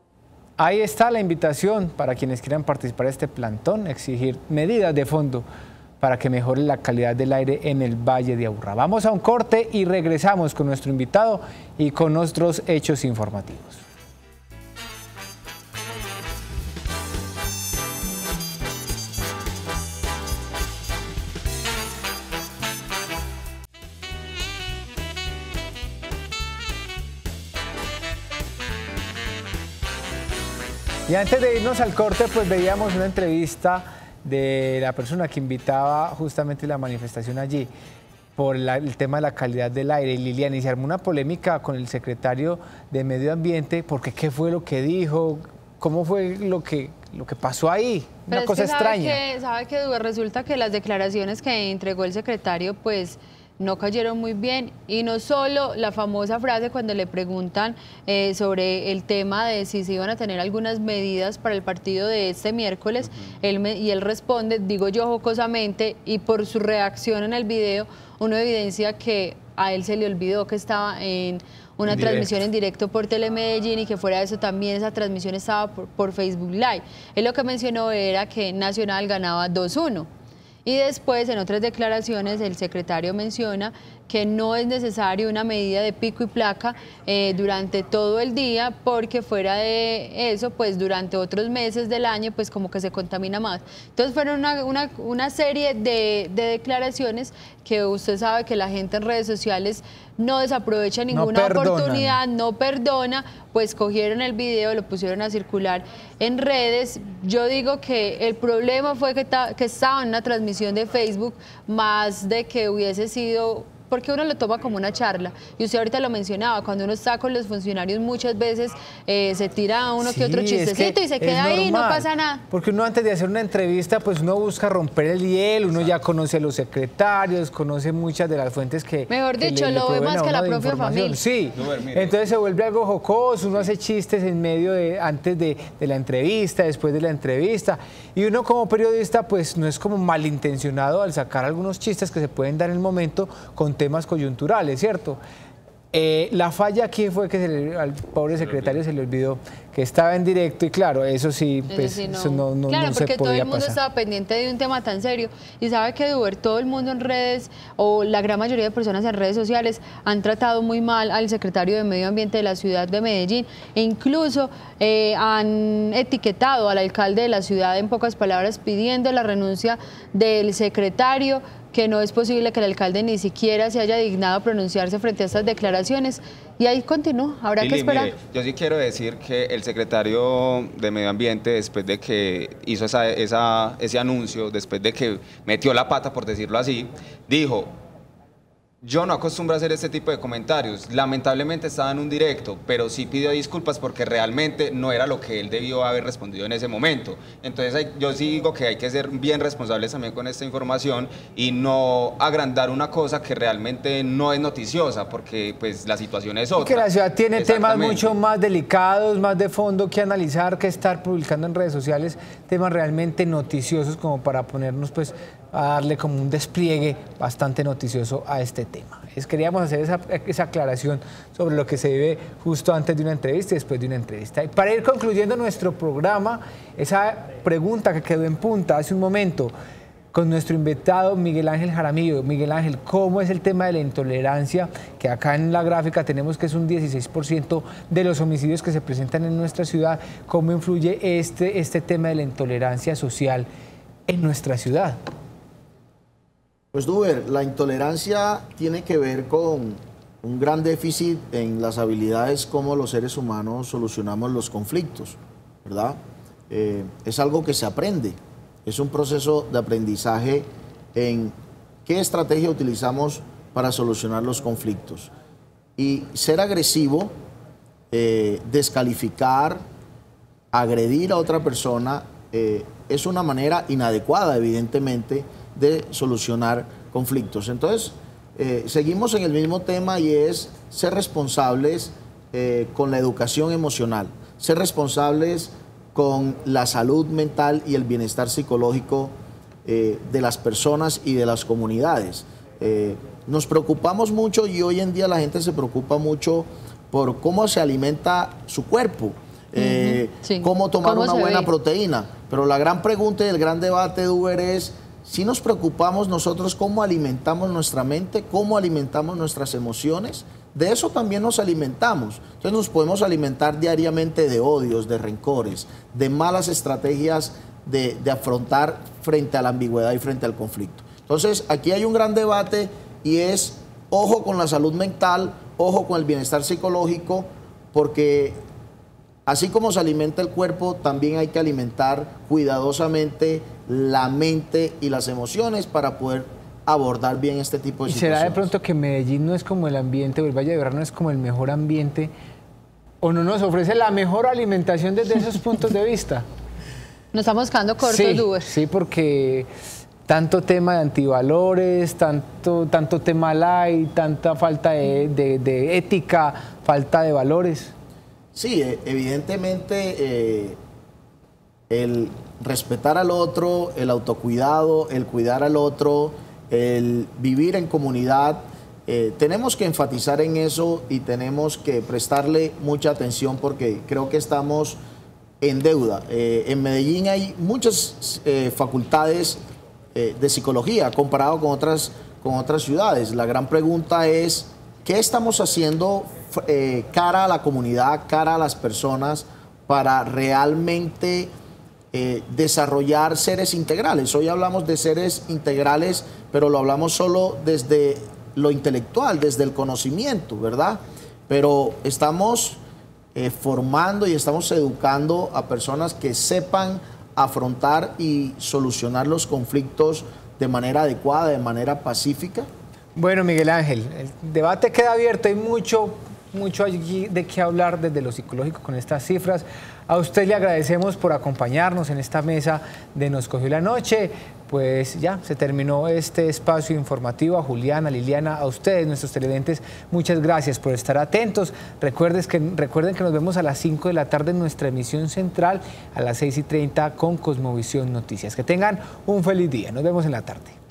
Ahí está la invitación para quienes quieran participar de este plantón, exigir medidas de fondo para que mejore la calidad del aire en el Valle de Aburrá. Vamos a un corte y regresamos con nuestro invitado y con nuestros hechos informativos. Y antes de irnos al corte, pues veíamos una entrevista de la persona que invitaba justamente la manifestación allí por el tema de la calidad del aire. Liliana, y se armó una polémica con el secretario de Medio Ambiente, porque ¿qué fue lo que dijo? ¿Cómo fue lo que pasó ahí? Una cosa extraña. ¿Sabe qué, Duber? Resulta que las declaraciones que entregó el secretario, pues no cayeron muy bien, y no solo la famosa frase cuando le preguntan sobre el tema de si se iban a tener algunas medidas para el partido de este miércoles, y él responde, digo yo jocosamente, y por su reacción en el video, uno evidencia que a él se le olvidó que estaba en una transmisión en directo por Telemedellín y que fuera de eso también esa transmisión estaba por Facebook Live. Él lo que mencionó era que Nacional ganaba 2-1. Y después, en otras declaraciones, el secretario menciona que no es necesario una medida de pico y placa durante todo el día, porque fuera de eso, pues durante otros meses del año, pues como que se contamina más. Entonces fueron una serie de declaraciones que usted sabe que la gente en redes sociales no desaprovecha ninguna oportunidad, no perdona, pues cogieron el video, lo pusieron a circular en redes. Yo digo que el problema fue que estaba en una transmisión de Facebook, más de que hubiese sido, porque uno lo toma como una charla, y usted ahorita lo mencionaba, cuando uno está con los funcionarios muchas veces se tira uno que otro chistecito y se queda ahí, no pasa nada. Porque uno antes de hacer una entrevista, pues uno busca romper el hielo, uno ya conoce a los secretarios, conoce muchas de las fuentes que mejor dicho, lo ve más que la propia familia. Sí, entonces se vuelve algo jocoso, uno hace chistes en medio antes de la entrevista, después de la entrevista, y uno como periodista pues no es como malintencionado al sacar algunos chistes que se pueden dar en el momento con temas coyunturales, ¿cierto? La falla aquí fue que al pobre secretario se le olvidó que estaba en directo, y claro, eso sí, pues, eso no claro, se porque todo el podía mundo pasar. estaba pendiente de un tema tan serio. Y sabe que, Duber, todo el mundo en redes, o la gran mayoría de personas en redes sociales, han tratado muy mal al secretario de Medio Ambiente de la ciudad de Medellín, e incluso han etiquetado al alcalde de la ciudad, en pocas palabras, pidiendo la renuncia del secretario, que no es posible que el alcalde ni siquiera se haya dignado a pronunciarse frente a estas declaraciones. Y ahí continúa, habrá que esperar. Mire, yo sí quiero decir que el secretario de Medio Ambiente, después de que hizo ese anuncio, después de que metió la pata, por decirlo así, dijo: yo no acostumbro a hacer este tipo de comentarios, lamentablemente estaba en un directo, pero sí pidió disculpas porque realmente no era lo que él debió haber respondido en ese momento. Entonces yo sí digo que hay que ser bien responsables también con esta información y no agrandar una cosa que realmente no es noticiosa, porque pues la situación es otra. Que la ciudad tiene temas mucho más delicados, más de fondo que analizar, que estar publicando en redes sociales temas realmente noticiosos como para ponernos pues a darle como un despliegue bastante noticioso a este tema. Queríamos hacer esa aclaración sobre lo que se vive justo antes de una entrevista y después de una entrevista. Y para ir concluyendo nuestro programa, esa pregunta que quedó en punta hace un momento con nuestro invitado Miguel Ángel Jaramillo. Miguel Ángel, ¿cómo es el tema de la intolerancia? Que acá en la gráfica tenemos que es un 16% de los homicidios que se presentan en nuestra ciudad. ¿Cómo influye este tema de la intolerancia social en nuestra ciudad? Pues, Duber, la intolerancia tiene que ver con un gran déficit en las habilidades como los seres humanos solucionamos los conflictos, ¿verdad? Es algo que se aprende, es un proceso de aprendizaje en qué estrategia utilizamos para solucionar los conflictos. Y ser agresivo, descalificar, agredir a otra persona, es una manera inadecuada, evidentemente, de solucionar conflictos. Entonces, seguimos en el mismo tema, y es ser responsables con la educación emocional, ser responsables con la salud mental y el bienestar psicológico de las personas y de las comunidades. Nos preocupamos mucho, y hoy en día la gente se preocupa mucho por cómo se alimenta su cuerpo, sí. Cómo tomar una buena proteína. Pero la gran pregunta y el gran debate, Duber, es si nos preocupamos nosotros cómo alimentamos nuestra mente, cómo alimentamos nuestras emociones. De eso también nos alimentamos. Entonces nos podemos alimentar diariamente de odios, de rencores, de malas estrategias de afrontar frente a la ambigüedad y frente al conflicto. Entonces aquí hay un gran debate, y es ojo con la salud mental, ojo con el bienestar psicológico, porque así como se alimenta el cuerpo, también hay que alimentar cuidadosamente la mente y las emociones para poder abordar bien este tipo de situaciones. ¿Será de pronto que Medellín no es como el ambiente, o el Valle de Aburrá no es como el mejor ambiente, o no nos ofrece la mejor alimentación desde esos puntos de vista? Nos estamos quedando cortos, sí, Uber. Sí, porque tanto tema de antivalores, tanto tema light, tanta falta de ética, falta de valores. Sí, evidentemente el respetar al otro, el autocuidado, el cuidar al otro, el vivir en comunidad, tenemos que enfatizar en eso y tenemos que prestarle mucha atención porque creo que estamos en deuda. En Medellín hay muchas facultades de psicología comparado con otras ciudades. La gran pregunta es, ¿qué estamos haciendo cara a la comunidad, cara a las personas para realmente desarrollar seres integrales? Hoy hablamos de seres integrales, pero lo hablamos solo desde lo intelectual, desde el conocimiento, ¿verdad? Pero estamos formando y estamos educando a personas que sepan afrontar y solucionar los conflictos de manera adecuada, de manera pacífica. Bueno, Miguel Ángel, el debate queda abierto, hay mucho allí de qué hablar desde lo psicológico con estas cifras. A usted le agradecemos por acompañarnos en esta mesa de Nos Cogió la Noche. Pues ya se terminó este espacio informativo. A Juliana, a Liliana, a ustedes, nuestros televidentes, muchas gracias por estar atentos. Recuerden que nos vemos a las 5 de la tarde en nuestra emisión central, a las 6:30 con Cosmovisión Noticias. Que tengan un feliz día. Nos vemos en la tarde.